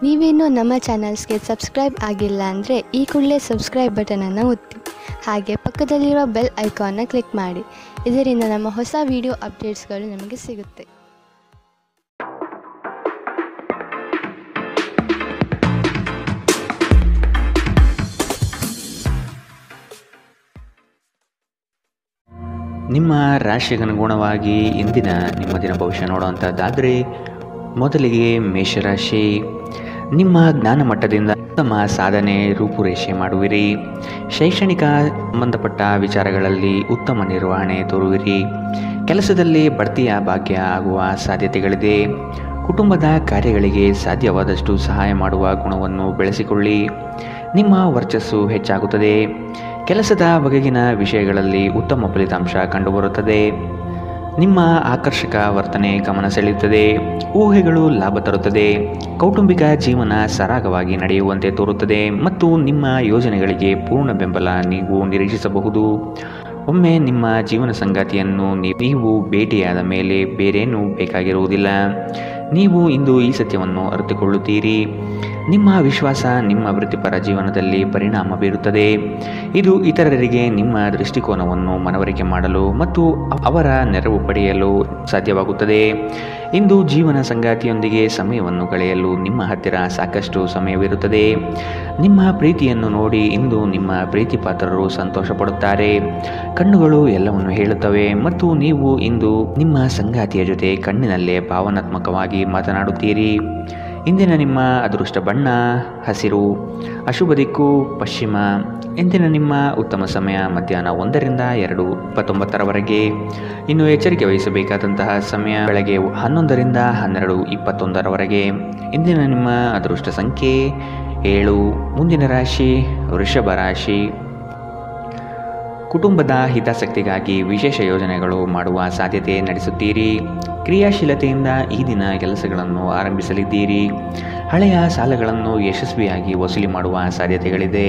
ನೀವೇನೂ ನಮ್ಮ ಚಾನಲ್ಸ್ಗೆ ಸಬ್ಸ್ಕ್ರೈಬ್ ಆಗಿಲ್ಲ ಅಂದರೆ ಈ ಕೂಡಲೇ ಸಬ್ಸ್ಕ್ರೈಬ್ ಬಟನನ್ನು ಒತ್ತಿ. ಹಾಗೆ ಪಕ್ಕದಲ್ಲಿರುವ ಬೆಲ್ ಐಕಾನ್ನ ಕ್ಲಿಕ್ ಮಾಡಿ. ಇದರಿಂದ ನಮ್ಮ ಹೊಸ ವಿಡಿಯೋ ಅಪ್ಡೇಟ್ಸ್ಗಳು ನಿಮಗೆ ಸಿಗುತ್ತೆ. ನಿಮ್ಮ ರಾಶಿಗನುಗುಣವಾಗಿ ಇಂದಿನ ನಿಮ್ಮ ದಿನ ಭವಿಷ್ಯ ನೋಡುವಂಥದ್ದಾದರೆ ಮೊದಲಿಗೆ ಮೇಷರಾಶಿ. ನಿಮ್ಮ ಜ್ಞಾನ ಮಟ್ಟದಿಂದ ಉತ್ತಮ ಸಾಧನೆ ರೂಪುರೇಷೆ ಮಾಡುವಿರಿ. ಶೈಕ್ಷಣಿಕ ಸಂಬಂಧಪಟ್ಟ ವಿಚಾರಗಳಲ್ಲಿ ಉತ್ತಮ ನಿರ್ವಹಣೆ ತೋರುವಿರಿ. ಕೆಲಸದಲ್ಲಿ ಬಡ್ತಿಯ ಭಾಗ್ಯ ಆಗುವ ಸಾಧ್ಯತೆಗಳಿದೆ. ಕುಟುಂಬದ ಕಾರ್ಯಗಳಿಗೆ ಸಾಧ್ಯವಾದಷ್ಟು ಸಹಾಯ ಮಾಡುವ ಗುಣವನ್ನು ಬೆಳೆಸಿಕೊಳ್ಳಿ. ನಿಮ್ಮ ವರ್ಚಸ್ಸು ಹೆಚ್ಚಾಗುತ್ತದೆ. ಕೆಲಸದ ಬಗೆಗಿನ ವಿಷಯಗಳಲ್ಲಿ ಉತ್ತಮ ಫಲಿತಾಂಶ ಕಂಡುಬರುತ್ತದೆ. ನಿಮ್ಮ ಆಕರ್ಷಕ ವರ್ತನೆ ಗಮನ ಸೆಳೆಯುತ್ತದೆ. ಊಹೆಗಳು ಲಾಭ ತರುತ್ತದೆ. ಕೌಟುಂಬಿಕ ಜೀವನ ಸರಾಗವಾಗಿ ನಡೆಯುವಂತೆ ತೋರುತ್ತದೆ ಮತ್ತು ನಿಮ್ಮ ಯೋಜನೆಗಳಿಗೆ ಪೂರ್ಣ ಬೆಂಬಲ ನೀವು ನಿರೀಕ್ಷಿಸಬಹುದು. ಒಮ್ಮೆ ನಿಮ್ಮ ಜೀವನ ಸಂಗಾತಿಯನ್ನು ನೀವು ಭೇಟಿಯಾದ ಮೇಲೆ ಬೇರೇನೂ ಬೇಕಾಗಿರುವುದಿಲ್ಲ. ನೀವು ಇಂದು ಈ ಸತ್ಯವನ್ನು ಅರಿತುಕೊಳ್ಳುತ್ತೀರಿ. ನಿಮ್ಮ ವಿಶ್ವಾಸ ನಿಮ್ಮ ವೃತ್ತಿಪರ ಜೀವನದಲ್ಲಿ ಪರಿಣಾಮ ಬೀರುತ್ತದೆ. ಇದು ಇತರರಿಗೆ ನಿಮ್ಮ ದೃಷ್ಟಿಕೋನವನ್ನು ಮನವರಿಕೆ ಮಾಡಲು ಮತ್ತು ಅವರ ನೆರವು ಪಡೆಯಲು ಸಾಧ್ಯವಾಗುತ್ತದೆ. ಇಂದು ಜೀವನ ಸಂಗಾತಿಯೊಂದಿಗೆ ಸಮಯವನ್ನು ಕಳೆಯಲು ನಿಮ್ಮ ಹತ್ತಿರ ಸಾಕಷ್ಟು ಸಮಯವಿರುತ್ತದೆ. ನಿಮ್ಮ ಪ್ರೀತಿಯನ್ನು ನೋಡಿ ಇಂದು ನಿಮ್ಮ ಪ್ರೀತಿ ಪಾತ್ರರು ಸಂತೋಷ ಪಡುತ್ತಾರೆ. ಕಣ್ಣುಗಳು ಎಲ್ಲವನ್ನು ಹೇಳುತ್ತವೆ ಮತ್ತು ನೀವು ಇಂದು ನಿಮ್ಮ ಸಂಗಾತಿಯ ಜೊತೆ ಕಣ್ಣಿನಲ್ಲೇ ಭಾವನಾತ್ಮಕವಾಗಿ ಮಾತನಾಡುತ್ತೀರಿ. ಇಂದಿನ ನಿಮ್ಮ ಅದೃಷ್ಟ ಬಣ್ಣ ಹಸಿರು. ಅಶುಭ ದಿಕ್ಕು ಪಶ್ಚಿಮ. ಇಂದಿನ ನಿಮ್ಮ ಉತ್ತಮ ಸಮಯ ಮಧ್ಯಾಹ್ನ 1ರಿಂದ 2:29 ಇನ್ನು ಎಚ್ಚರಿಕೆ ವಹಿಸಬೇಕಾದಂತಹ ಸಮಯ ಬೆಳಗ್ಗೆ 11ರಿಂದ 12:21. ಇಂದಿನ ನಿಮ್ಮ ಅದೃಷ್ಟ ಸಂಖ್ಯೆ 7. ಮುಂದಿನ ರಾಶಿ ವೃಷಭ ರಾಶಿ. ಕುಟುಂಬದ ಹಿತಾಸಕ್ತಿಗಾಗಿ ವಿಶೇಷ ಯೋಜನೆಗಳು ಮಾಡುವ ಸಾಧ್ಯತೆ ನಡೆಸುತ್ತೀರಿ. ಕ್ರಿಯಾಶೀಲತೆಯಿಂದ ಈ ದಿನ ಕೆಲಸಗಳನ್ನು ಆರಂಭಿಸಲಿದ್ದೀರಿ. ಹಳೆಯ ಸಾಲಗಳನ್ನು ಯಶಸ್ವಿಯಾಗಿ ವಸೂಲಿ ಮಾಡುವ ಸಾಧ್ಯತೆಗಳಿದೆ.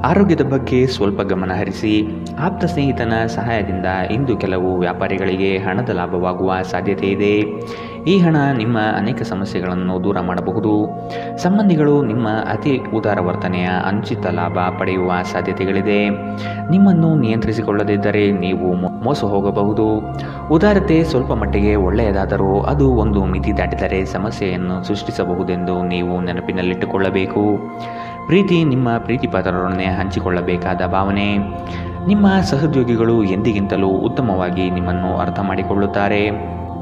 ಆರೋಗ್ಯದ ಬಗ್ಗೆ ಸ್ವಲ್ಪ ಗಮನ ಹರಿಸಿ. ಆಪ್ತ ಸ್ನೇಹಿತನ ಸಹಾಯದಿಂದ ಇಂದು ಕೆಲವು ವ್ಯಾಪಾರಿಗಳಿಗೆ ಹಣದ ಲಾಭವಾಗುವ ಸಾಧ್ಯತೆ ಇದೆ. ಈ ಹಣ ನಿಮ್ಮ ಅನೇಕ ಸಮಸ್ಯೆಗಳನ್ನು ದೂರ ಮಾಡಬಹುದು. ಸಂಬಂಧಿಗಳು ನಿಮ್ಮ ಅತಿ ಉದಾರ ವರ್ತನೆಯ ಅನುಚಿತ ಲಾಭ ಪಡೆಯುವ ಸಾಧ್ಯತೆಗಳಿದೆ. ನಿಮ್ಮನ್ನು ನಿಯಂತ್ರಿಸಿಕೊಳ್ಳದಿದ್ದರೆ ನೀವು ಮೋಸ ಹೋಗಬಹುದು. ಉದಾರತೆ ಸ್ವಲ್ಪ ಮಟ್ಟಿಗೆ ಒಳ್ಳೆಯದಾದರೂ ಅದು ಒಂದು ಮಿತಿ ದಾಟಿದರೆ ಸಮಸ್ಯೆಯನ್ನು ಸೃಷ್ಟಿಸಬಹುದೆಂದು ನೀವು ನೆನಪಿನಲ್ಲಿಟ್ಟುಕೊಳ್ಳಬೇಕು. ಪ್ರೀತಿ ನಿಮ್ಮ ಪ್ರೀತಿ ಪಾತ್ರರೊಡನೆ ಹಂಚಿಕೊಳ್ಳಬೇಕಾದ ಭಾವನೆ. ನಿಮ್ಮ ಸಹೋದ್ಯೋಗಿಗಳು ಎಂದಿಗಿಂತಲೂ ಉತ್ತಮವಾಗಿ ನಿಮ್ಮನ್ನು ಅರ್ಥ ಮಾಡಿಕೊಳ್ಳುತ್ತಾರೆ.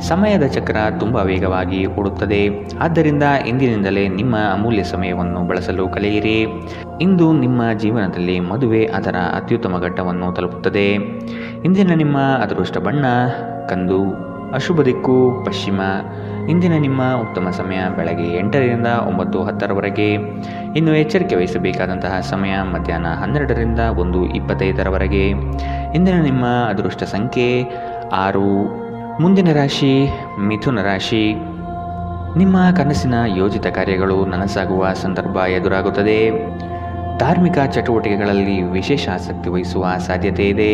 ಸಮಯದ ಚಕ್ರ ತುಂಬ ವೇಗವಾಗಿ ಓಡುತ್ತದೆ. ಆದ್ದರಿಂದ ಇಂದಿನಿಂದಲೇ ನಿಮ್ಮ ಅಮೂಲ್ಯ ಸಮಯವನ್ನು ಬಳಸಲು ಕಲಿಯಿರಿ. ಇಂದು ನಿಮ್ಮ ಜೀವನದಲ್ಲಿ ಮದುವೆ ಅದರ ಅತ್ಯುತ್ತಮ ಘಟ್ಟವನ್ನು ತಲುಪುತ್ತದೆ. ಇಂದಿನ ನಿಮ್ಮ ಅದೃಷ್ಟ ಬಣ್ಣ ಕಂದು. ಅಶುಭ ದಿಕ್ಕು ಪಶ್ಚಿಮ. ಇಂದಿನ ನಿಮ್ಮ ಉತ್ತಮ ಸಮಯ ಬೆಳಗ್ಗೆ 8ರಿಂದ 9:10. ಇನ್ನು ಎಚ್ಚರಿಕೆ ವಹಿಸಬೇಕಾದಂತಹ ಸಮಯ ಮಧ್ಯಾಹ್ನ 12ರಿಂದ 1:25. ಇಂದಿನ ನಿಮ್ಮ ಅದೃಷ್ಟ ಸಂಖ್ಯೆ 6. ಮುಂದಿನ ರಾಶಿ ಮಿಥುನ ರಾಶಿ. ನಿಮ್ಮ ಕನಸಿನ ಯೋಜಿತ ಕಾರ್ಯಗಳು ನನಸಾಗುವ ಸಂದರ್ಭ ಎದುರಾಗುತ್ತದೆ. ಧಾರ್ಮಿಕ ಚಟುವಟಿಕೆಗಳಲ್ಲಿ ವಿಶೇಷ ಆಸಕ್ತಿ ವಹಿಸುವ ಸಾಧ್ಯತೆ ಇದೆ.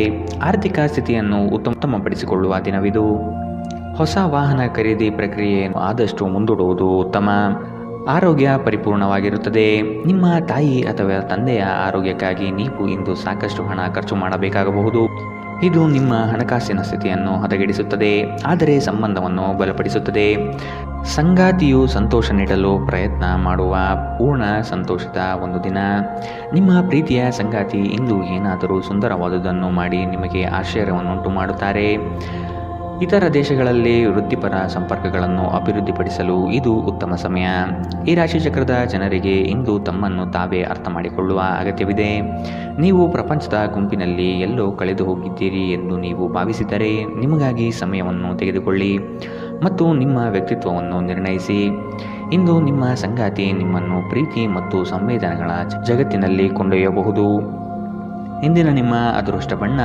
ಆರ್ಥಿಕ ಸ್ಥಿತಿಯನ್ನು ಉತ್ತಮಪಡಿಸಿಕೊಳ್ಳುವ ದಿನವಿದು. ಹೊಸ ವಾಹನ ಖರೀದಿ ಪ್ರಕ್ರಿಯೆಯನ್ನು ಆದಷ್ಟು ಮುಂದೂಡುವುದು ಉತ್ತಮ. ಆರೋಗ್ಯ ಪರಿಪೂರ್ಣವಾಗಿರುತ್ತದೆ. ನಿಮ್ಮ ತಾಯಿ ಅಥವಾ ತಂದೆಯ ಆರೋಗ್ಯಕ್ಕಾಗಿ ನೀವು ಇಂದು ಸಾಕಷ್ಟು ಹಣ ಖರ್ಚು ಮಾಡಬೇಕಾಗಬಹುದು. ಇದು ನಿಮ್ಮ ಹಣಕಾಸಿನ ಸ್ಥಿತಿಯನ್ನು ಹದಗೆಡಿಸುತ್ತದೆ, ಆದರೆ ಸಂಬಂಧವನ್ನು ಬಲಪಡಿಸುತ್ತದೆ. ಸಂಗಾತಿಯು ಸಂತೋಷ ನೀಡಲು ಪ್ರಯತ್ನ ಮಾಡುವ ಪೂರ್ಣ ಸಂತೋಷದ ಒಂದು ದಿನ. ನಿಮ್ಮ ಪ್ರೀತಿಯ ಸಂಗಾತಿ ಇಂದು ಏನಾದರೂ ಸುಂದರವಾದುದನ್ನು ಮಾಡಿ ನಿಮಗೆ ಆಶ್ಚರ್ಯವನ್ನುಂಟು ಮಾಡುತ್ತಾರೆ. ಇತರ ದೇಶಗಳಲ್ಲಿ ವೃತ್ತಿಪರ ಸಂಪರ್ಕಗಳನ್ನು ಅಭಿವೃದ್ಧಿಪಡಿಸಲು ಇದು ಉತ್ತಮ ಸಮಯ. ಈ ರಾಶಿಚಕ್ರದ ಜನರಿಗೆ ಇಂದು ತಮ್ಮನ್ನು ತಾವೇ ಅರ್ಥ ಮಾಡಿಕೊಳ್ಳುವ ಅಗತ್ಯವಿದೆ. ನೀವು ಪ್ರಪಂಚದ ಗುಂಪಿನಲ್ಲಿ ಎಲ್ಲೋ ಕಳೆದು ಹೋಗಿದ್ದೀರಿ ಎಂದು ನೀವು ಭಾವಿಸಿದರೆ ನಿಮಗಾಗಿ ಸಮಯವನ್ನು ತೆಗೆದುಕೊಳ್ಳಿ ಮತ್ತು ನಿಮ್ಮ ವ್ಯಕ್ತಿತ್ವವನ್ನು ನಿರ್ಣಯಿಸಿ. ಇಂದು ನಿಮ್ಮ ಸಂಗಾತಿ ನಿಮ್ಮನ್ನು ಪ್ರೀತಿ ಮತ್ತು ಸಂವೇದನೆಗಳ ಜಗತ್ತಿನಲ್ಲಿ ಕೊಂಡೊಯ್ಯಬಹುದು. ಇಂದಿನ ನಿಮ್ಮ ಅದೃಷ್ಟ ಬಣ್ಣ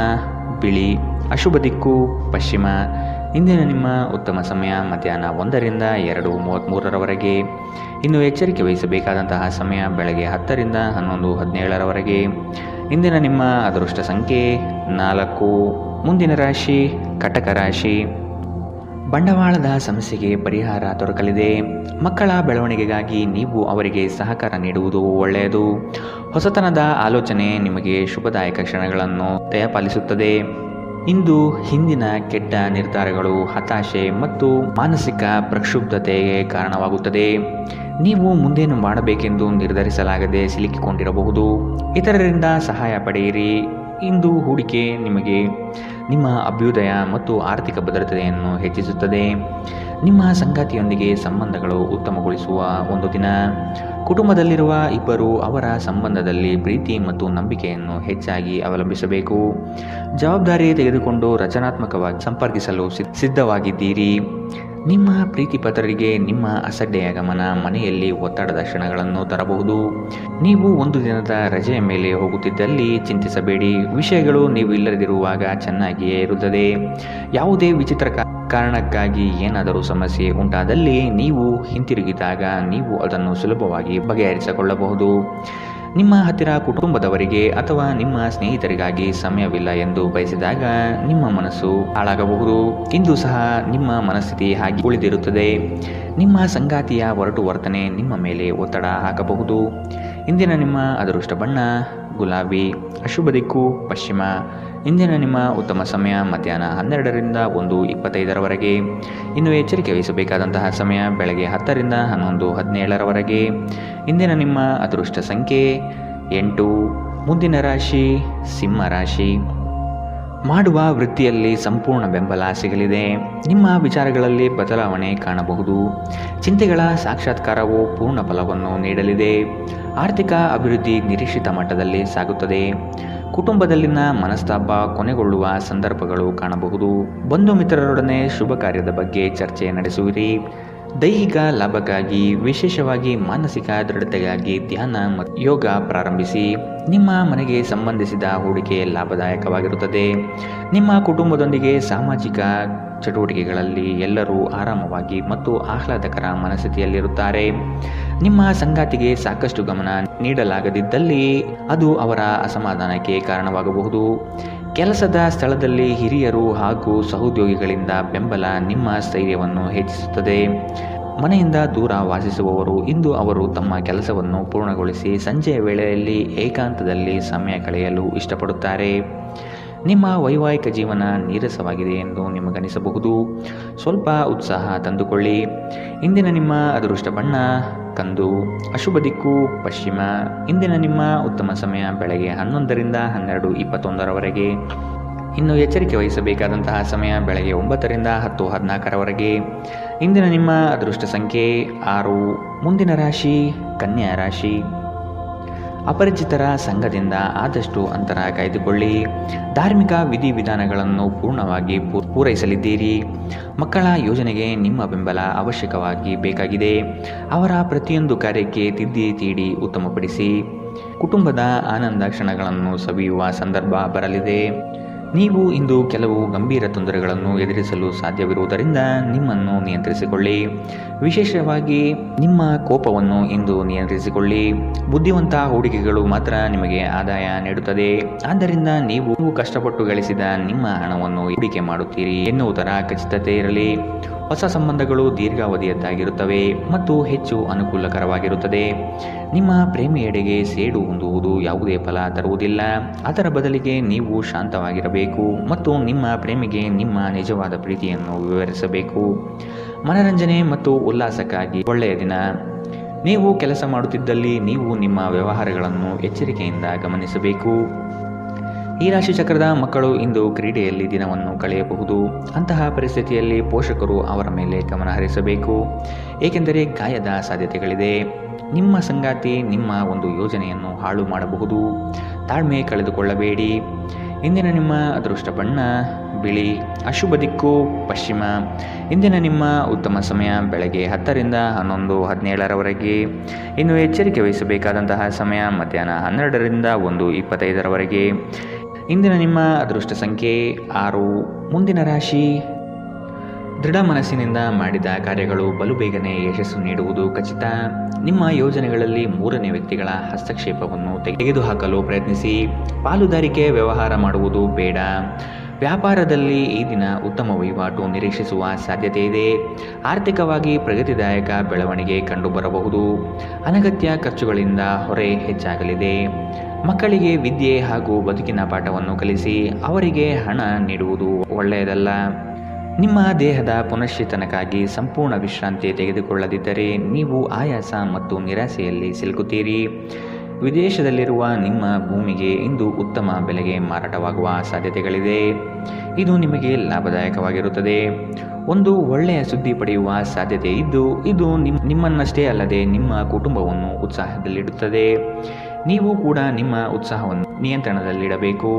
ಬಿಳಿ. ಅಶುಭ ದಿಕ್ಕು ಪಶ್ಚಿಮ. ಇಂದಿನ ನಿಮ್ಮ ಉತ್ತಮ ಸಮಯ ಮಧ್ಯಾಹ್ನ 1ರಿಂದ 2:33. ಇನ್ನು ಎಚ್ಚರಿಕೆ ವಹಿಸಬೇಕಾದಂತಹ ಸಮಯ ಬೆಳಗ್ಗೆ 10ರಿಂದ 11:17. ಇಂದಿನ ನಿಮ್ಮ ಅದೃಷ್ಟ ಸಂಖ್ಯೆ 4. ಮುಂದಿನ ರಾಶಿ ಕಟಕ ರಾಶಿ. ಬಂಡವಾಳದ ಸಮಸ್ಯೆಗೆ ಪರಿಹಾರ ದೊರಕಲಿದೆ. ಮಕ್ಕಳ ಬೆಳವಣಿಗೆಗಾಗಿ ನೀವು ಅವರಿಗೆ ಸಹಕಾರ ನೀಡುವುದು ಒಳ್ಳೆಯದು. ಹೊಸತನದ ಆಲೋಚನೆ ನಿಮಗೆ ಶುಭದಾಯಕ ಕ್ಷಣಗಳನ್ನು ದಯಪಾಲಿಸುತ್ತದೆ. ಇಂದು ಹಿಂದಿನ ಕೆಟ್ಟ ನಿರ್ಧಾರಗಳು ಹತಾಶೆ ಮತ್ತು ಮಾನಸಿಕ ಪ್ರಕ್ಷುಬ್ಧತೆಗೆ ಕಾರಣವಾಗುತ್ತದೆ. ನೀವು ಮುಂದೇನು ಮಾಡಬೇಕೆಂದು ನಿರ್ಧರಿಸಲಾಗದೆ ಸಿಲುಕಿಕೊಂಡಿರಬಹುದು. ಇತರರಿಂದ ಸಹಾಯ ಪಡೆಯಿರಿ. ಇಂದು ಹೂಡಿಕೆ ನಿಮಗೆ ನಿಮ್ಮ ಅಭ್ಯುದಯ ಮತ್ತು ಆರ್ಥಿಕ ಭದ್ರತೆಯನ್ನು ಹೆಚ್ಚಿಸುತ್ತದೆ. ನಿಮ್ಮ ಸಂಗಾತಿಯೊಂದಿಗೆ ಸಂಬಂಧಗಳು ಉತ್ತಮಗೊಳಿಸುವ ಒಂದು ದಿನ. ಕುಟುಂಬದಲ್ಲಿರುವ ಇಬ್ಬರು ಅವರ ಸಂಬಂಧದಲ್ಲಿ ಪ್ರೀತಿ ಮತ್ತು ನಂಬಿಕೆಯನ್ನು ಹೆಚ್ಚಾಗಿ ಅವಲಂಬಿಸಬೇಕು. ಜವಾಬ್ದಾರಿ ತೆಗೆದುಕೊಂಡು ರಚನಾತ್ಮಕವಾಗಿ ಸಂಪರ್ಕಿಸಲು ಸಿದ್ಧವಾಗಿದ್ದೀರಿ. ನಿಮ್ಮ ಪ್ರೀತಿಪಾತ್ರರಿಗೆ ನಿಮ್ಮ ಅಸಡ್ಡೆಯ ಗಮನ ಮನೆಯಲ್ಲಿ ಒತ್ತಡದ ಕ್ಷಣಗಳನ್ನು ತರಬಹುದು. ನೀವು ಒಂದು ದಿನದ ರಜೆಯ ಮೇಲೆ ಹೋಗುತ್ತಿದ್ದಲ್ಲಿ ಚಿಂತಿಸಬೇಡಿ. ವಿಷಯಗಳು ನೀವು ಇಲ್ಲದಿರುವಾಗ ಚೆನ್ನಾಗಿಯೇ ಇರುತ್ತದೆ. ಯಾವುದೇ ವಿಚಿತ್ರ ಕಾರಣಕ್ಕಾಗಿ ಏನಾದರೂ ಸಮಸ್ಯೆ ಉಂಟಾದಲ್ಲಿ ನೀವು ಹಿಂತಿರುಗಿದಾಗ ನೀವು ಅದನ್ನು ಸುಲಭವಾಗಿ ಬಗೆಹರಿಸಿಕೊಳ್ಳಬಹುದು. ನಿಮ್ಮ ಹತ್ತಿರ ಕುಟುಂಬದವರಿಗೆ ಅಥವಾ ನಿಮ್ಮ ಸ್ನೇಹಿತರಿಗಾಗಿ ಸಮಯವಿಲ್ಲ ಎಂದು ಬಯಸಿದಾಗ ನಿಮ್ಮ ಮನಸ್ಸು ಹಾಳಾಗಬಹುದು. ಇಂದು ಸಹ ನಿಮ್ಮ ಮನಸ್ಥಿತಿ ಹಾಗೆ ಉಳಿದಿರುತ್ತದೆ. ನಿಮ್ಮ ಸಂಗಾತಿಯ ಒರಟು ವರ್ತನೆ ನಿಮ್ಮ ಮೇಲೆ ಒತ್ತಡ ಹಾಕಬಹುದು. ಇಂದಿನ ನಿಮ್ಮ ಅದೃಷ್ಟ ಬಣ್ಣ ಗುಲಾಬಿ. ಅಶುಭ ದಿಕ್ಕು ಪಶ್ಚಿಮ. ಇಂದಿನ ನಿಮ್ಮ ಉತ್ತಮ ಸಮಯ ಮಧ್ಯಾಹ್ನ 12ರಿಂದ 1:25ರವರೆಗೆ. ಇನ್ನು ಎಚ್ಚರಿಕೆ ವಹಿಸಬೇಕಾದಂತಹ ಸಮಯ ಬೆಳಗ್ಗೆ 10ರಿಂದ 11:17ರವರೆಗೆ. ಇಂದಿನ ನಿಮ್ಮ ಅದೃಷ್ಟ ಸಂಖ್ಯೆ 8. ಮುಂದಿನ ರಾಶಿ ಸಿಂಹ ರಾಶಿ. ಮಾಡುವ ವೃತ್ತಿಯಲ್ಲಿ ಸಂಪೂರ್ಣ ಬೆಂಬಲ ಸಿಗಲಿದೆ. ನಿಮ್ಮ ವಿಚಾರಗಳಲ್ಲಿ ಬದಲಾವಣೆ ಕಾಣಬಹುದು. ಚಿಂತೆಗಳ ಸಾಕ್ಷಾತ್ಕಾರವು ಪೂರ್ಣ ಫಲವನ್ನು ನೀಡಲಿದೆ. ಆರ್ಥಿಕ ಅಭಿವೃದ್ಧಿ ನಿರೀಕ್ಷಿತ ಮಟ್ಟದಲ್ಲಿ ಸಾಗುತ್ತದೆ. ಕುಟುಂಬದಲ್ಲಿನ ಮನಸ್ತಾಪ ಕೊನೆಗೊಳ್ಳುವ ಸಂದರ್ಭಗಳು ಕಾಣಬಹುದು. ಬಂಧು ಮಿತ್ರರೊಡನೆ ಶುಭ ಕಾರ್ಯದ ಬಗ್ಗೆ ಚರ್ಚೆ ನಡೆಸುವಿರಿ. ದೈಹಿಕ ಲಾಭಕ್ಕಾಗಿ ವಿಶೇಷವಾಗಿ ಮಾನಸಿಕ ದೃಢತೆಗಾಗಿ ಧ್ಯಾನ ಮತ್ತು ಯೋಗ ಪ್ರಾರಂಭಿಸಿ. ನಿಮ್ಮ ಮನೆಗೆ ಸಂಬಂಧಿಸಿದ ಹೂಡಿಕೆ ಲಾಭದಾಯಕವಾಗಿರುತ್ತದೆ. ನಿಮ್ಮ ಕುಟುಂಬದೊಂದಿಗೆ ಸಾಮಾಜಿಕ ಚಟುವಟಿಕೆಗಳಲ್ಲಿ ಎಲ್ಲರೂ ಆರಾಮವಾಗಿ ಮತ್ತು ಆಹ್ಲಾದಕರ ಮನಸ್ಥಿತಿಯಲ್ಲಿರುತ್ತಾರೆ. ನಿಮ್ಮ ಸಂಗಾತಿಗೆ ಸಾಕಷ್ಟು ಗಮನ ನೀಡಲಾಗದಿದ್ದಲ್ಲಿ ಅದು ಅವರ ಅಸಮಾಧಾನಕ್ಕೆ ಕಾರಣವಾಗಬಹುದು. ಕೆಲಸದ ಸ್ಥಳದಲ್ಲಿ ಹಿರಿಯರು ಹಾಗೂ ಸಹೋದ್ಯೋಗಿಗಳಿಂದ ಬೆಂಬಲ ನಿಮ್ಮ ಸ್ಥೈರ್ಯವನ್ನು ಹೆಚ್ಚಿಸುತ್ತದೆ. ಮನೆಯಿಂದ ದೂರ ವಾಸಿಸುವವರು ಇಂದು ಅವರು ತಮ್ಮ ಕೆಲಸವನ್ನು ಪೂರ್ಣಗೊಳಿಸಿ ಸಂಜೆಯ ವೇಳೆಯಲ್ಲಿ ಏಕಾಂತದಲ್ಲಿ ಸಮಯ ಕಳೆಯಲು ಇಷ್ಟಪಡುತ್ತಾರೆ. ನಿಮ್ಮ ವೈವಾಹಿಕ ಜೀವನ ನೀರಸವಾಗಿದೆ ಎಂದು ನಿಮಗನಿಸಬಹುದು. ಸ್ವಲ್ಪ ಉತ್ಸಾಹ ತಂದುಕೊಳ್ಳಿ. ಇಂದಿನ ನಿಮ್ಮ ಅದೃಷ್ಟ ಬಣ್ಣ ಕಂದು. ಅಶುಭ ದಿಕ್ಕು ಪಶ್ಚಿಮ. ಇಂದಿನ ನಿಮ್ಮ ಉತ್ತಮ ಸಮಯ ಬೆಳಗ್ಗೆ 11ರಿಂದ 12:21ರವರೆಗೆ. ಇನ್ನು ಎಚ್ಚರಿಕೆ ವಹಿಸಬೇಕಾದಂತಹ ಸಮಯ ಬೆಳಗ್ಗೆ 9ರಿಂದ 10:14ರವರೆಗೆ. ಇಂದಿನ ನಿಮ್ಮ ಅದೃಷ್ಟ ಸಂಖ್ಯೆ 6. ಮುಂದಿನ ರಾಶಿ ಕನ್ಯಾ ರಾಶಿ. ಅಪರಿಚಿತರ ಸಂಘದಿಂದ ಆದಷ್ಟು ಅಂತರ ಕಾಯ್ದುಕೊಳ್ಳಿ. ಧಾರ್ಮಿಕ ವಿಧಿವಿಧಾನಗಳನ್ನು ಪೂರ್ಣವಾಗಿ ಪೂರೈಸಲಿದ್ದೀರಿ. ಮಕ್ಕಳ ಯೋಜನೆಗೆ ನಿಮ್ಮ ಬೆಂಬಲ ಅವಶ್ಯಕವಾಗಿ ಬೇಕಾಗಿದೆ. ಅವರ ಪ್ರತಿಯೊಂದು ಕಾರ್ಯಕ್ಕೆ ತಿದ್ದಿ ತೀಡಿ ಉತ್ತಮಪಡಿಸಿ. ಕುಟುಂಬದ ಆನಂದ ಕ್ಷಣಗಳನ್ನು ಸವಿಯುವ ಸಂದರ್ಭ ಬರಲಿದೆ. ನೀವು ಇಂದು ಕೆಲವು ಗಂಭೀರ ತೊಂದರೆಗಳನ್ನು ಎದುರಿಸಲು ಸಾಧ್ಯವಿರುವುದರಿಂದ ನಿಮ್ಮನ್ನು ನಿಯಂತ್ರಿಸಿಕೊಳ್ಳಿ. ವಿಶೇಷವಾಗಿ ನಿಮ್ಮ ಕೋಪವನ್ನು ಇಂದು ನಿಯಂತ್ರಿಸಿಕೊಳ್ಳಿ. ಬುದ್ಧಿವಂತ ಹೂಡಿಕೆಗಳು ಮಾತ್ರ ನಿಮಗೆ ಆದಾಯ ನೀಡುತ್ತದೆ. ಆದ್ದರಿಂದ ನೀವು ಕಷ್ಟಪಟ್ಟು ಗಳಿಸಿದ ನಿಮ್ಮ ಹಣವನ್ನು ಹೂಡಿಕೆ ಮಾಡುತ್ತೀರಿ ಎನ್ನುವುದರ ಖಚಿತತೆ ಇರಲಿ. ಹೊಸ ಸಂಬಂಧಗಳು ದೀರ್ಘಾವಧಿಯದ್ದಾಗಿರುತ್ತವೆ ಮತ್ತು ಹೆಚ್ಚು ಅನುಕೂಲಕರವಾಗಿರುತ್ತದೆ. ನಿಮ್ಮ ಪ್ರೇಮಿಯೆಡೆಗೆ ಸೇಡು ಹೊಂದುವುದು ಯಾವುದೇ ಫಲ ತರುವುದಿಲ್ಲ. ಅದರ ಬದಲಿಗೆ ನೀವು ಶಾಂತವಾಗಿರಬೇಕು ಮತ್ತು ನಿಮ್ಮ ಪ್ರೇಮಿಗೆ ನಿಮ್ಮ ನಿಜವಾದ ಪ್ರೀತಿಯನ್ನು ವಿವರಿಸಬೇಕು. ಮನರಂಜನೆ ಮತ್ತು ಉಲ್ಲಾಸಕ್ಕಾಗಿ ಒಳ್ಳೆಯ ದಿನ. ನೀವು ಕೆಲಸ ಮಾಡುತ್ತಿದ್ದಲ್ಲಿ ನೀವು ನಿಮ್ಮ ವ್ಯವಹಾರಗಳನ್ನು ಎಚ್ಚರಿಕೆಯಿಂದ ಗಮನಿಸಬೇಕು. ಈ ರಾಶಿ ಚಕ್ರದ ಮಕ್ಕಳು ಇಂದು ಕ್ರೀಡೆಯಲ್ಲಿ ದಿನವನ್ನು ಕಳೆಯಬಹುದು. ಅಂತಹ ಪರಿಸ್ಥಿತಿಯಲ್ಲಿ ಪೋಷಕರು ಅವರ ಮೇಲೆ ಗಮನ ಹರಿಸಬೇಕು, ಏಕೆಂದರೆ ಗಾಯದ ಸಾಧ್ಯತೆಗಳಿದೆ. ನಿಮ್ಮ ಸಂಗಾತಿ ನಿಮ್ಮ ಒಂದು ಯೋಜನೆಯನ್ನು ಹಾಳು ಮಾಡಬಹುದು. ತಾಳ್ಮೆ ಕಳೆದುಕೊಳ್ಳಬೇಡಿ. ಇಂದಿನ ನಿಮ್ಮ ಅದೃಷ್ಟ ಬಣ್ಣ ಬಿಳಿ. ಅಶುಭ ದಿಕ್ಕು ಪಶ್ಚಿಮ. ಇಂದಿನ ನಿಮ್ಮ ಉತ್ತಮ ಸಮಯ ಬೆಳಗ್ಗೆ 10ರಿಂದ 11:17ರವರೆಗೆ. ಇನ್ನು ಎಚ್ಚರಿಕೆ ವಹಿಸಬೇಕಾದಂತಹ ಸಮಯ ಮಧ್ಯಾಹ್ನ 12ರಿಂದ 1:25ರವರೆಗೆ. ಇಂದಿನ ನಿಮ್ಮ ಅದೃಷ್ಟ ಸಂಖ್ಯೆ 6. ಮುಂದಿನ ರಾಶಿ ದೃಢ ಮನಸ್ಸಿನಿಂದ ಮಾಡಿದ ಕಾರ್ಯಗಳು ಬಲು ಬೇಗನೆ ಯಶಸ್ಸು ನೀಡುವುದು ಖಚಿತ. ನಿಮ್ಮ ಯೋಜನೆಗಳಲ್ಲಿ ಮೂರನೇ ವ್ಯಕ್ತಿಗಳ ಹಸ್ತಕ್ಷೇಪವನ್ನು ತೆಗೆದುಹಾಕಲು ಪ್ರಯತ್ನಿಸಿ. ಪಾಲುದಾರಿಕೆ ವ್ಯವಹಾರ ಮಾಡುವುದು ಬೇಡ. ವ್ಯಾಪಾರದಲ್ಲಿ ಈ ದಿನ ಉತ್ತಮ ವಹಿವಾಟು ನಿರೀಕ್ಷಿಸುವ ಸಾಧ್ಯತೆ ಇದೆ. ಆರ್ಥಿಕವಾಗಿ ಪ್ರಗತಿದಾಯಕ ಬೆಳವಣಿಗೆ ಕಂಡುಬರಬಹುದು. ಅನಗತ್ಯ ಖರ್ಚುಗಳಿಂದ ಹೊರೆ ಹೆಚ್ಚಾಗಲಿದೆ. ಮಕ್ಕಳಿಗೆ ವಿದ್ಯೆ ಹಾಗೂ ಬದುಕಿನ ಪಾಠವನ್ನು ಕಲಿಸಿ ಅವರಿಗೆ ಹಣ ನೀಡುವುದು ಒಳ್ಳೆಯದಲ್ಲ. ನಿಮ್ಮ ದೇಹದ ಪುನಶ್ಚೇತನಕ್ಕಾಗಿ ಸಂಪೂರ್ಣ ವಿಶ್ರಾಂತಿ ತೆಗೆದುಕೊಳ್ಳದಿದ್ದರೆ ನೀವು ಆಯಾಸ ಮತ್ತು ನಿರಾಸೆಯಲ್ಲಿ ಸಿಲುಕುತ್ತೀರಿ. ವಿದೇಶದಲ್ಲಿರುವ ನಿಮ್ಮ ಭೂಮಿಗೆ ಇಂದು ಉತ್ತಮ ಬೆಲೆಗೆ ಮಾರಾಟವಾಗುವ ಸಾಧ್ಯತೆಗಳಿದೆ. ಇದು ನಿಮಗೆ ಲಾಭದಾಯಕವಾಗಿರುತ್ತದೆ. ಒಂದು ಒಳ್ಳೆಯ ಸುದ್ದಿ ಪಡೆಯುವ ಸಾಧ್ಯತೆ ಇದ್ದು ಇದು ನಿಮ್ಮನ್ನಷ್ಟೇ ಅಲ್ಲದೆ ನಿಮ್ಮ ಕುಟುಂಬವನ್ನು ಉತ್ಸಾಹದಲ್ಲಿಡುತ್ತದೆ. ನೀವು ಕೂಡ ನಿಮ್ಮ ಉತ್ಸಾಹವನ್ನು ನಿಯಂತ್ರಣದಲ್ಲಿಡಬೇಕು.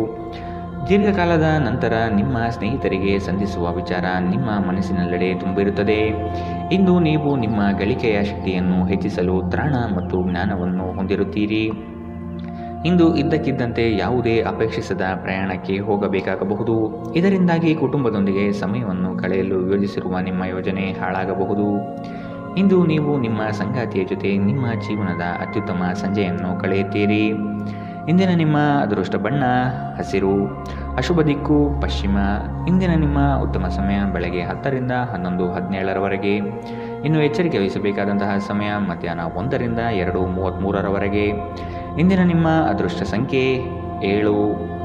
ದೀರ್ಘಕಾಲದ ನಂತರ ನಿಮ್ಮ ಸ್ನೇಹಿತರಿಗೆ ಸಂಧಿಸುವ ವಿಚಾರ ನಿಮ್ಮ ಮನಸ್ಸಿನೆಲ್ಲೆಡೆ ತುಂಬಿರುತ್ತದೆ. ಇಂದು ನೀವು ನಿಮ್ಮ ಗಳಿಕೆಯ ಶಕ್ತಿಯನ್ನು ಹೆಚ್ಚಿಸಲು ತ್ರಾಣ ಮತ್ತು ಜ್ಞಾನವನ್ನು ಹೊಂದಿರುತ್ತೀರಿ. ಇಂದು ಇದ್ದಕ್ಕಿದ್ದಂತೆ ಯಾವುದೇ ಅಪೇಕ್ಷಿಸದ ಪ್ರಯಾಣಕ್ಕೆ ಹೋಗಬೇಕಾಗಬಹುದು. ಇದರಿಂದಾಗಿ ಕುಟುಂಬದೊಂದಿಗೆ ಸಮಯವನ್ನು ಕಳೆಯಲು ಯೋಜಿಸಿರುವ ನಿಮ್ಮ ಯೋಜನೆ ಹಾಳಾಗಬಹುದು. ಇಂದು ನೀವು ನಿಮ್ಮ ಸಂಗಾತಿಯ ಜೊತೆ ನಿಮ್ಮ ಜೀವನದ ಅತ್ಯುತ್ತಮ ಸಂಜೆಯನ್ನು ಕಳೆಯುತ್ತೀರಿ. ಇಂದಿನ ನಿಮ್ಮ ಅದೃಷ್ಟ ಬಣ್ಣ ಹಸಿರು. ಅಶುಭ ದಿಕ್ಕು ಪಶ್ಚಿಮ. ಇಂದಿನ ನಿಮ್ಮ ಉತ್ತಮ ಸಮಯ ಬೆಳಗ್ಗೆ 10 ರಿಂದ 11, 17ರವರೆಗೆ. ಇನ್ನು ಎಚ್ಚರಿಕೆ ವಹಿಸಬೇಕಾದಂತಹ ಸಮಯ ಮಧ್ಯಾಹ್ನ 1 ರಿಂದ 2:33ರವರೆಗೆ. ಇಂದಿನ ನಿಮ್ಮ ಅದೃಷ್ಟ ಸಂಖ್ಯೆ 7.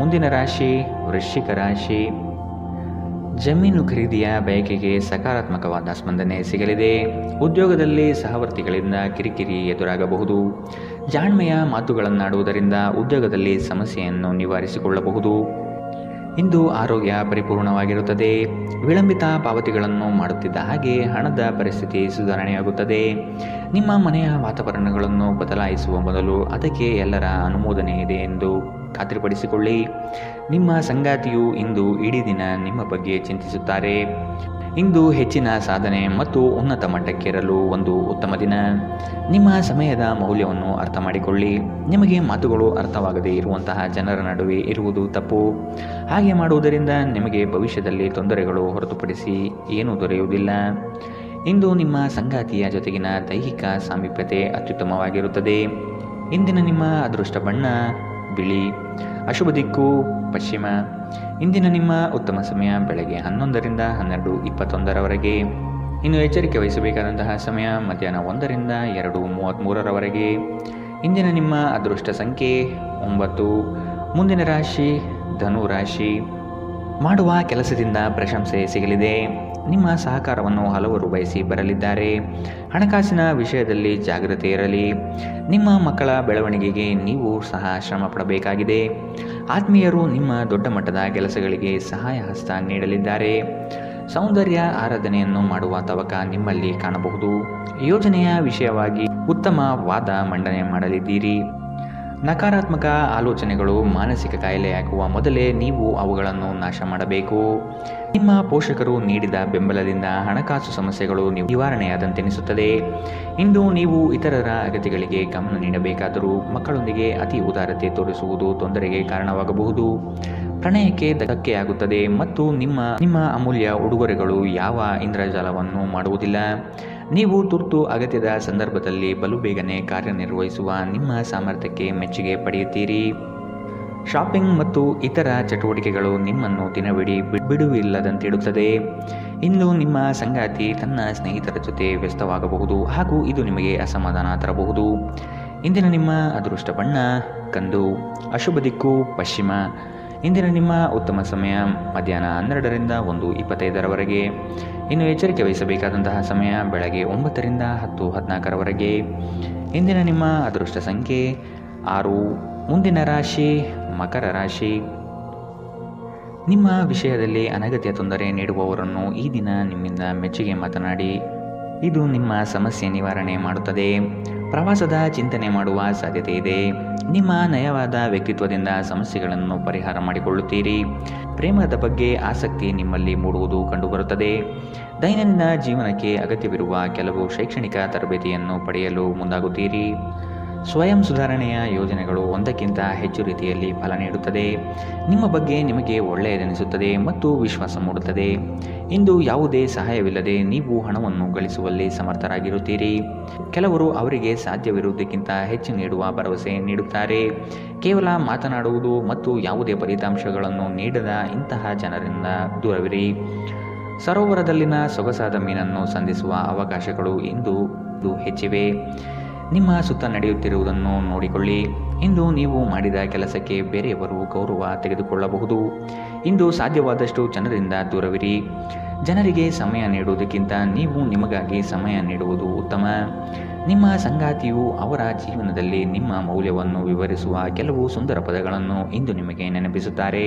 ಮುಂದಿನ ರಾಶಿ ವೃಶ್ಚಿಕ ರಾಶಿ. ಜಮೀನು ಖರೀದಿಯ ಬಯಕೆಗೆ ಸಕಾರಾತ್ಮಕವಾದ ಸ್ಪಂದನೆ ಸಿಗಲಿದೆ. ಉದ್ಯೋಗದಲ್ಲಿ ಸಹವರ್ತಿಗಳಿಂದ ಕಿರಿಕಿರಿ ಎದುರಾಗಬಹುದು. ಜಾಣ್ಮೆಯ ಮಾತುಗಳನ್ನಾಡುವುದರಿಂದ ಉದ್ಯೋಗದಲ್ಲಿ ಸಮಸ್ಯೆಯನ್ನು ನಿವಾರಿಸಿಕೊಳ್ಳಬಹುದು. ಇಂದು ಆರೋಗ್ಯ ಪರಿಪೂರ್ಣವಾಗಿರುತ್ತದೆ. ವಿಳಂಬಿತ ಪಾವತಿಗಳನ್ನು ಮಾಡುತ್ತಿದ್ದ ಹಾಗೆ ಹಣದ ಪರಿಸ್ಥಿತಿ ಸುಧಾರಣೆಯಾಗುತ್ತದೆ. ನಿಮ್ಮ ಮನೆಯ ವಾತಾವರಣಗಳನ್ನು ಬದಲಾಯಿಸುವ ಮೊದಲು ಅದಕ್ಕೆ ಎಲ್ಲರ ಅನುಮೋದನೆ ಇದೆ ಎಂದು ಖಾತ್ರಿಪಡಿಸಿಕೊಳ್ಳಿ. ನಿಮ್ಮ ಸಂಗಾತಿಯು ಇಂದು ಇಡೀ ದಿನ ನಿಮ್ಮ ಬಗ್ಗೆ ಚಿಂತಿಸುತ್ತಾರೆ. ಇಂದು ಹೆಚ್ಚಿನ ಸಾಧನೆ ಮತ್ತು ಉನ್ನತ ಮಟ್ಟಕ್ಕೇರಲು ಒಂದು ಉತ್ತಮ ದಿನ. ನಿಮ್ಮ ಸಮಯದ ಮೌಲ್ಯವನ್ನು ಅರ್ಥ ಮಾಡಿಕೊಳ್ಳಿ. ನಿಮಗೆ ಮಾತುಗಳು ಅರ್ಥವಾಗದೇ ಇರುವಂತಹ ಜನರ ನಡುವೆ ಇರುವುದು ತಪ್ಪು. ಹಾಗೆ ಮಾಡುವುದರಿಂದ ನಿಮಗೆ ಭವಿಷ್ಯದಲ್ಲಿ ತೊಂದರೆಗಳು ಹೊರತುಪಡಿಸಿ ಏನೂ ದೊರೆಯುವುದಿಲ್ಲ. ಇಂದು ನಿಮ್ಮ ಸಂಗಾತಿಯ ಜೊತೆಗಿನ ದೈಹಿಕ ಸಾಮೀಪ್ಯತೆ ಅತ್ಯುತ್ತಮವಾಗಿರುತ್ತದೆ. ಇಂದಿನ ನಿಮ್ಮ ಅದೃಷ್ಟ ಬಣ್ಣ ಬಿಳಿ. ಅಶುಭ ದಿಕ್ಕು ಪಶ್ಚಿಮ. ಇಂದಿನ ನಿಮ್ಮ ಉತ್ತಮ ಸಮಯ ಬೆಳಗ್ಗೆ 11 ರಿಂದ 12:21ರವರೆಗೆ. ಇನ್ನು ಎಚ್ಚರಿಕೆ ವಹಿಸಬೇಕಾದಂತಹ ಸಮಯ ಮಧ್ಯಾಹ್ನ 1 ರಿಂದ 2:33ರವರೆಗೆ. ಇಂದಿನ ನಿಮ್ಮ ಅದೃಷ್ಟ ಸಂಖ್ಯೆ 9. ಮುಂದಿನ ರಾಶಿ ಧನು ರಾಶಿ. ಮಾಡುವ ಕೆಲಸದಿಂದ ಪ್ರಶಂಸೆ ಸಿಗಲಿದೆ. ನಿಮ್ಮ ಸಹಕಾರವನ್ನು ಹಲವರು ಬಯಸಿ ಬರಲಿದ್ದಾರೆ. ಹಣಕಾಸಿನ ವಿಷಯದಲ್ಲಿ ಜಾಗೃತಿ ಇರಲಿ. ನಿಮ್ಮ ಮಕ್ಕಳ ಬೆಳವಣಿಗೆಗೆ ನೀವು ಸಹ ಶ್ರಮ ಪಡಬೇಕಾಗಿದೆ. ಆತ್ಮೀಯರು ನಿಮ್ಮ ದೊಡ್ಡ ಮಟ್ಟದ ಕೆಲಸಗಳಿಗೆ ಸಹಾಯ ಹಸ್ತ ನೀಡಲಿದ್ದಾರೆ. ಸೌಂದರ್ಯ ಆರಾಧನೆಯನ್ನು ಮಾಡುವ ತವಕ ನಿಮ್ಮಲ್ಲಿ ಕಾಣಬಹುದು. ಯೋಜನೆಯ ವಿಷಯವಾಗಿ ಉತ್ತಮ ವಾದ ಮಂಡನೆ ಮಾಡಲಿದ್ದೀರಿ. ನಕಾರಾತ್ಮಕ ಆಲೋಚನೆಗಳು ಮಾನಸಿಕ ಕಾಯಿಲೆಯಾಗುವ ಮೊದಲೇ ನೀವು ಅವುಗಳನ್ನು ನಾಶ ಮಾಡಬೇಕು. ನಿಮ್ಮ ಪೋಷಕರು ನೀಡಿದ ಬೆಂಬಲದಿಂದ ಹಣಕಾಸು ಸಮಸ್ಯೆಗಳು ನಿವಾರಣೆಯಾದಂತೆನಿಸುತ್ತದೆ. ಇಂದು ನೀವು ಇತರರ ಅಗತ್ಯಗಳಿಗೆ ಗಮನ ನೀಡಬೇಕಾದರೂ ಮಕ್ಕಳೊಂದಿಗೆ ಅತಿ ಉದಾರತೆ ತೋರಿಸುವುದು ತೊಂದರೆಗೆ ಕಾರಣವಾಗಬಹುದು. ಪ್ರಣಯಕ್ಕೆ ಧಕ್ಕೆಯಾಗುತ್ತದೆ ಮತ್ತು ನಿಮ್ಮ ಅಮೂಲ್ಯ ಉಡುಗೊರೆಗಳು ಯಾವ ಇಂದ್ರಜಾಲವನ್ನು ಮಾಡುವುದಿಲ್ಲ. ನೀವು ತುರ್ತು ಅಗತ್ಯದ ಸಂದರ್ಭದಲ್ಲಿ ಬಲು ಬೇಗನೆ ಕಾರ್ಯನಿರ್ವಹಿಸುವ ನಿಮ್ಮ ಸಾಮರ್ಥ್ಯಕ್ಕೆ ಮೆಚ್ಚುಗೆ ಪಡೆಯುತ್ತೀರಿ. ಶಾಪಿಂಗ್ ಮತ್ತು ಇತರ ಚಟುವಟಿಕೆಗಳು ನಿಮ್ಮನ್ನು ದಿನವಿಡೀ ಬಿಡುವಿಲ್ಲದಂತಿಡುತ್ತದೆ. ಇಂದು ನಿಮ್ಮ ಸಂಗಾತಿ ತನ್ನ ಸ್ನೇಹಿತರ ಜೊತೆ ವ್ಯಸ್ತವಾಗಬಹುದು ಹಾಗೂ ಇದು ನಿಮಗೆ ಅಸಮಾಧಾನ ತರಬಹುದು. ಇಂದಿನ ನಿಮ್ಮ ಅದೃಷ್ಟ ಬಣ್ಣ ಕಂದು. ಅಶುಭ ದಿಕ್ಕು ಪಶ್ಚಿಮ. ಇಂದಿನ ನಿಮ್ಮ ಉತ್ತಮ ಸಮಯ ಮಧ್ಯಾಹ್ನ 12 ರಿಂದ 1:25ರವರೆಗೆ. ಇನ್ನು ಎಚ್ಚರಿಕೆ ವಹಿಸಬೇಕಾದಂತಹ ಸಮಯ ಬೆಳಗ್ಗೆ 9 ರಿಂದ 10:14ರವರೆಗೆ. ಇಂದಿನ ನಿಮ್ಮ ಅದೃಷ್ಟ ಸಂಖ್ಯೆ 6. ಮುಂದಿನ ರಾಶಿ ಮಕರ ರಾಶಿ. ನಿಮ್ಮ ವಿಷಯದಲ್ಲಿ ಅನಗತ್ಯ ತೊಂದರೆ ನೀಡುವವರನ್ನು ಈ ದಿನ ನಿಮ್ಮಿಂದ ಮೆಚ್ಚುಗೆ ಮಾತನಾಡಿ. ಇದು ನಿಮ್ಮ ಸಮಸ್ಯೆ ನಿವಾರಣೆ ಮಾಡುತ್ತದೆ. ಪ್ರವಾಸದ ಚಿಂತನೆ ಮಾಡುವ ಸಾಧ್ಯತೆ ಇದೆ. ನಿಮ್ಮ ನಯವಾದ ವ್ಯಕ್ತಿತ್ವದಿಂದ ಸಮಸ್ಯೆಗಳನ್ನು ಪರಿಹಾರ ಮಾಡಿಕೊಳ್ಳುತ್ತೀರಿ. ಪ್ರೇಮದ ಬಗ್ಗೆ ಆಸಕ್ತಿ ನಿಮ್ಮಲ್ಲಿ ಮೂಡುವುದು ಕಂಡುಬರುತ್ತದೆ. ದೈನಂದಿನ ಜೀವನಕ್ಕೆ ಅಗತ್ಯವಿರುವ ಕೆಲವು ಶೈಕ್ಷಣಿಕ ತರಬೇತಿಯನ್ನು ಪಡೆಯಲು ಮುಂದಾಗುತ್ತೀರಿ. ಸ್ವಯಂ ಸುಧಾರಣೆಯ ಯೋಜನೆಗಳು ಒಂದಕ್ಕಿಂತ ಹೆಚ್ಚು ರೀತಿಯಲ್ಲಿ ಫಲ ನೀಡುತ್ತದೆ. ನಿಮ್ಮ ಬಗ್ಗೆ ನಿಮಗೆ ಒಳ್ಳೆಯದೆನಿಸುತ್ತದೆ ಮತ್ತು ವಿಶ್ವಾಸ ಮೂಡುತ್ತದೆ. ಇಂದು ಯಾವುದೇ ಸಹಾಯವಿಲ್ಲದೆ ನೀವು ಹಣವನ್ನು ಗಳಿಸುವಲ್ಲಿ ಸಮರ್ಥರಾಗಿರುತ್ತೀರಿ. ಕೆಲವರು ಅವರಿಗೆ ಸಾಧ್ಯವಿರುವುದಕ್ಕಿಂತ ಹೆಚ್ಚು ನೀಡುವ ಭರವಸೆ ನೀಡುತ್ತಾರೆ. ಕೇವಲ ಮಾತನಾಡುವುದು ಮತ್ತು ಯಾವುದೇ ಫಲಿತಾಂಶಗಳನ್ನು ನೀಡದ ಇಂತಹ ಜನರಿಂದ ದೂರವಿರಿ. ಸರೋವರದಲ್ಲಿನ ಸೊಗಸಾದ ಮೀನನ್ನು ಸಂಧಿಸುವ ಅವಕಾಶಗಳು ಇಂದು ಹೆಚ್ಚಿವೆ. ನಿಮ್ಮ ಸುತ್ತ ನಡೆಯುತ್ತಿರುವುದನ್ನು ನೋಡಿಕೊಳ್ಳಿ. ಇಂದು ನೀವು ಮಾಡಿದ ಕೆಲಸಕ್ಕೆ ಬೇರೆಯವರು ಗೌರವ ತೆಗೆದುಕೊಳ್ಳಬಹುದು. ಇಂದು ಸಾಧ್ಯವಾದಷ್ಟು ಜನರಿಂದ ದೂರವಿರಿ. ಜನರಿಗೆ ಸಮಯ ನೀಡುವುದಕ್ಕಿಂತ ನೀವು ನಿಮಗಾಗಿ ಸಮಯ ನೀಡುವುದು ಉತ್ತಮ. ನಿಮ್ಮ ಸಂಗಾತಿಯು ಅವರ ಜೀವನದಲ್ಲಿ ನಿಮ್ಮ ಮೌಲ್ಯವನ್ನು ವಿವರಿಸುವ ಕೆಲವು ಸುಂದರ ಪದಗಳನ್ನು ಇಂದು ನಿಮಗೆ ನೆನಪಿಸುತ್ತಾರೆ.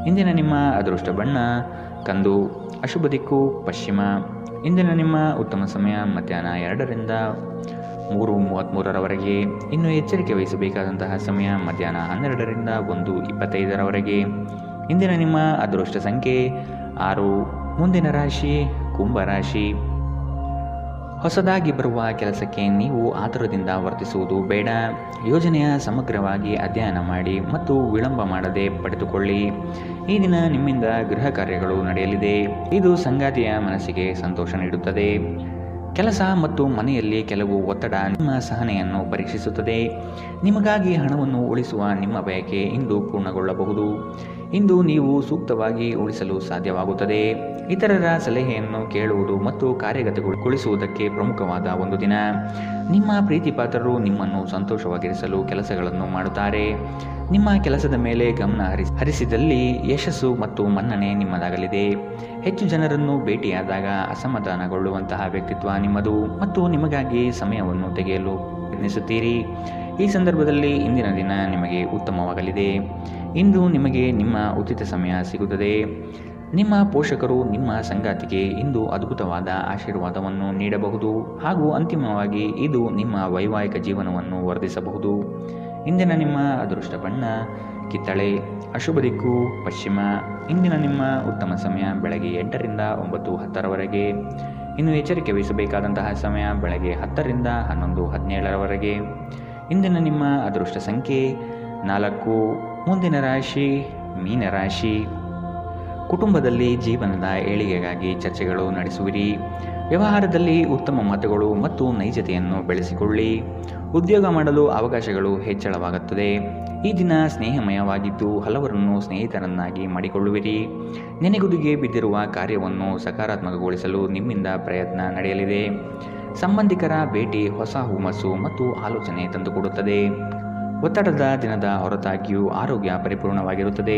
ಇಂದಿನ ನಿಮ್ಮ ಅದೃಷ್ಟ ಬಣ್ಣ ಕಂದು. ಅಶುಭ ದಿಕ್ಕು ಪಶ್ಚಿಮ. ಇಂದಿನ ನಿಮ್ಮ ಉತ್ತಮ ಸಮಯ ಮಧ್ಯಾಹ್ನ 2ರಿಂದ 3:33ರವರೆಗೆ. ಇನ್ನು ಎಚ್ಚರಿಕೆ ವಹಿಸಬೇಕಾದಂತಹ ಸಮಯ ಮಧ್ಯಾಹ್ನ 12ರಿಂದ 1:25ರವರೆಗೆ. ಇಂದಿನ ನಿಮ್ಮ ಅದೃಷ್ಟ ಸಂಖ್ಯೆ 6. ಮುಂದಿನ ರಾಶಿ ಕುಂಭರಾಶಿ. ಹೊಸದಾಗಿ ಬರುವ ಕೆಲಸಕ್ಕೆ ನೀವು ಆತುರದಿಂದ ವರ್ತಿಸುವುದು ಬೇಡ. ಯೋಜನೆಯ ಸಮಗ್ರವಾಗಿ ಅಧ್ಯಯನ ಮಾಡಿ ಮತ್ತು ವಿಳಂಬ ಮಾಡದೆ ಪಡೆದುಕೊಳ್ಳಿ. ಈ ದಿನ ನಿಮ್ಮಿಂದ ಗೃಹ ಕಾರ್ಯಗಳು ನಡೆಯಲಿದೆ. ಇದು ಸಂಗಾತಿಯ ಮನಸ್ಸಿಗೆ ಸಂತೋಷ ನೀಡುತ್ತದೆ. ಕೆಲಸ ಮತ್ತು ಮನೆಯಲ್ಲಿ ಕೆಲವು ಒತ್ತಡ ನಿಮ್ಮ ಸಹನೆಯನ್ನು ಪರೀಕ್ಷಿಸುತ್ತದೆ. ನಿಮಗಾಗಿ ಹಣವನ್ನು ಉಳಿಸುವ ನಿಮ್ಮ ಬಯಕೆ ಇಂದು ಪೂರ್ಣಗೊಳ್ಳಬಹುದು. ಇಂದು ನೀವು ಸೂಕ್ತವಾಗಿ ಉಳಿಸಲು ಸಾಧ್ಯವಾಗುತ್ತದೆ. ಇತರರ ಸಲಹೆಯನ್ನು ಕೇಳುವುದು ಮತ್ತು ಕಾರ್ಯಗತಗೊಳಿಸುವುದಕ್ಕೆ ಪ್ರಮುಖವಾದ ಒಂದು ದಿನ. ನಿಮ್ಮ ಪ್ರೀತಿಪಾತ್ರರು ನಿಮ್ಮನ್ನು ಸಂತೋಷವಾಗಿರಿಸಲು ಕೆಲಸಗಳನ್ನು ಮಾಡುತ್ತಾರೆ. ನಿಮ್ಮ ಕೆಲಸದ ಮೇಲೆ ಗಮನ ಹರಿಸಿದಲ್ಲಿ ಯಶಸ್ಸು ಮತ್ತು ಮನ್ನಣೆ ನಿಮ್ಮದಾಗಲಿದೆ. ಹೆಚ್ಚು ಜನರನ್ನು ಭೇಟಿಯಾದಾಗ ಅಸಮಾಧಾನಗೊಳ್ಳುವಂತಹ ವ್ಯಕ್ತಿತ್ವ ನಿಮ್ಮದು ಮತ್ತು ನಿಮಗಾಗಿ ಸಮಯವನ್ನು ತೆಗೆಯಲು ಪ್ರಯತ್ನಿಸುತ್ತೀರಿ. ಈ ಸಂದರ್ಭದಲ್ಲಿ ಇಂದಿನ ದಿನ ನಿಮಗೆ ಉತ್ತಮವಾಗಲಿದೆ. ಇಂದು ನಿಮಗೆ ನಿಮ್ಮ ಉಚಿತ ಸಮಯ ಸಿಗುತ್ತದೆ. ನಿಮ್ಮ ಪೋಷಕರು ನಿಮ್ಮ ಸಂಗಾತಿಗೆ ಇಂದು ಅದ್ಭುತವಾದ ಆಶೀರ್ವಾದವನ್ನು ನೀಡಬಹುದು ಹಾಗೂ ಅಂತಿಮವಾಗಿ ಇದು ನಿಮ್ಮ ವೈವಾಹಿಕ ಜೀವನವನ್ನು ವರ್ಧಿಸಬಹುದು. ಇಂದಿನ ನಿಮ್ಮ ಅದೃಷ್ಟ ಬಣ್ಣ ಕಿತ್ತಳೆ. ಅಶುಭ ದಿಕ್ಕು ಪಶ್ಚಿಮ. ಇಂದಿನ ನಿಮ್ಮ ಉತ್ತಮ ಸಮಯ ಬೆಳಗ್ಗೆ 8ರಿಂದ 9:10ರವರೆಗೆ. ಇನ್ನು ಎಚ್ಚರಿಕೆ ವಹಿಸಬೇಕಾದಂತಹ ಸಮಯ ಬೆಳಗ್ಗೆ 10ರಿಂದ 11:17ರವರೆಗೆ. ಇಂದಿನ ನಿಮ್ಮ ಅದೃಷ್ಟ ಸಂಖ್ಯೆ 4. ಮುಂದಿನ ರಾಶಿ ಮೀನರಾಶಿ. ಕುಟುಂಬದಲ್ಲಿ ಜೀವನದ ಏಳಿಗೆಗಾಗಿ ಚರ್ಚೆಗಳು ನಡೆಸುವಿರಿ. ವ್ಯವಹಾರದಲ್ಲಿ ಉತ್ತಮ ಮಾತುಗಳು ಮತ್ತು ನೈಜತೆಯನ್ನು ಬೆಳೆಸಿಕೊಳ್ಳಿ. ಉದ್ಯೋಗ ಮಾಡಲು ಅವಕಾಶಗಳು ಹೆಚ್ಚಳವಾಗುತ್ತದೆ. ಈ ದಿನ ಸ್ನೇಹಮಯವಾಗಿದ್ದು ಹಲವರನ್ನು ಸ್ನೇಹಿತರನ್ನಾಗಿ ಮಾಡಿಕೊಳ್ಳುವಿರಿ. ನೆನೆಗುದಿಗೆ ಬಿದ್ದಿರುವ ಕಾರ್ಯವನ್ನು ಸಕಾರಾತ್ಮಕಗೊಳಿಸಲು ನಿಮ್ಮಿಂದ ಪ್ರಯತ್ನ ನಡೆಯಲಿದೆ. ಸಂಬಂಧಿಕರ ಭೇಟಿ ಹೊಸ ಹುಮ್ಮಸ್ಸು ಮತ್ತು ಆಲೋಚನೆ ತಂದುಕೊಡುತ್ತದೆ. ಒತ್ತಡದ ದಿನದ ಹೊರತಾಗಿಯೂ ಆರೋಗ್ಯ ಪರಿಪೂರ್ಣವಾಗಿರುತ್ತದೆ.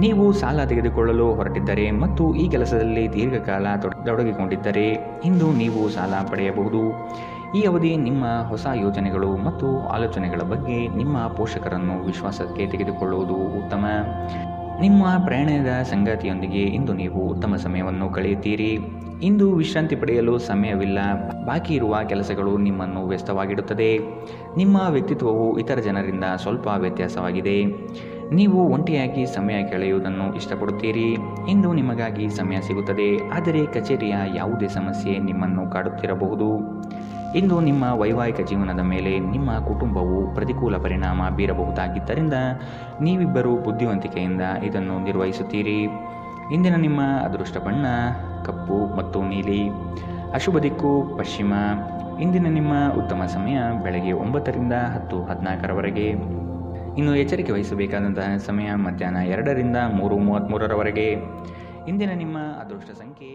ನೀವು ಸಾಲ ತೆಗೆದುಕೊಳ್ಳಲು ಹೊರಟಿದ್ದರೆ ಮತ್ತು ಈ ಕೆಲಸದಲ್ಲಿ ದೀರ್ಘಕಾಲ ತೊಡಗಿಕೊಂಡಿದ್ದರೆ ಇಂದು ನೀವು ಸಾಲ ಪಡೆಯಬಹುದು. ಈ ಅವಧಿ ನಿಮ್ಮ ಹೊಸ ಯೋಜನೆಗಳು ಮತ್ತು ಆಲೋಚನೆಗಳ ಬಗ್ಗೆ ನಿಮ್ಮ ಪೋಷಕರನ್ನು ವಿಶ್ವಾಸಕ್ಕೆ ತೆಗೆದುಕೊಳ್ಳುವುದು ಉತ್ತಮ. ನಿಮ್ಮ ಪ್ರಯಾಣದ ಸಂಗಾತಿಯೊಂದಿಗೆ ಇಂದು ನೀವು ಉತ್ತಮ ಸಮಯವನ್ನು ಕಳೆಯುತ್ತೀರಿ. ಇಂದು ವಿಶ್ರಾಂತಿ ಪಡೆಯಲು ಸಮಯವಿಲ್ಲ. ಬಾಕಿ ಇರುವ ಕೆಲಸಗಳು ನಿಮ್ಮನ್ನು ವ್ಯಸ್ತವಾಗಿಡುತ್ತದೆ. ನಿಮ್ಮ ವ್ಯಕ್ತಿತ್ವವು ಇತರ ಜನರಿಂದ ಸ್ವಲ್ಪ ವ್ಯತ್ಯಾಸವಾಗಿದೆ. ನೀವು ಒಂಟಿಯಾಗಿ ಸಮಯ ಕಳೆಯುವುದನ್ನು ಇಷ್ಟಪಡುತ್ತೀರಿ. ಇಂದು ನಿಮಗಾಗಿ ಸಮಯ ಸಿಗುತ್ತದೆ, ಆದರೆ ಕಚೇರಿಯ ಯಾವುದೇ ಸಮಸ್ಯೆ ನಿಮ್ಮನ್ನು ಕಾಡುತ್ತಿರಬಹುದು. ಇಂದು ನಿಮ್ಮ ವೈವಾಹಿಕ ಜೀವನದ ಮೇಲೆ ನಿಮ್ಮ ಕುಟುಂಬವು ಪ್ರತಿಕೂಲ ಪರಿಣಾಮ ಬೀರಬಹುದಾಗಿದ್ದರಿಂದ ನೀವಿಬ್ಬರೂ ಬುದ್ಧಿವಂತಿಕೆಯಿಂದ ಇದನ್ನು ನಿರ್ವಹಿಸುತ್ತೀರಿ. ಇಂದಿನ ನಿಮ್ಮ ಅದೃಷ್ಟ ಬಣ್ಣ ಕಪ್ಪು ಮತ್ತು ನೀಲಿ. ಅಶುಭ ದಿಕ್ಕು ಪಶ್ಚಿಮ. ಇಂದಿನ ನಿಮ್ಮ ಉತ್ತಮ ಸಮಯ ಬೆಳಗ್ಗೆ 9ರಿಂದ 10:14ರವರೆಗೆ. ಇನ್ನು ಎಚ್ಚರಿಕೆ ವಹಿಸಬೇಕಾದಂತಹ ಸಮಯ ಮಧ್ಯಾಹ್ನ 2ರಿಂದ 3:33ರವರೆಗೆ. ಇಂದಿನ ನಿಮ್ಮ ಅದೃಷ್ಟ ಸಂಖ್ಯೆ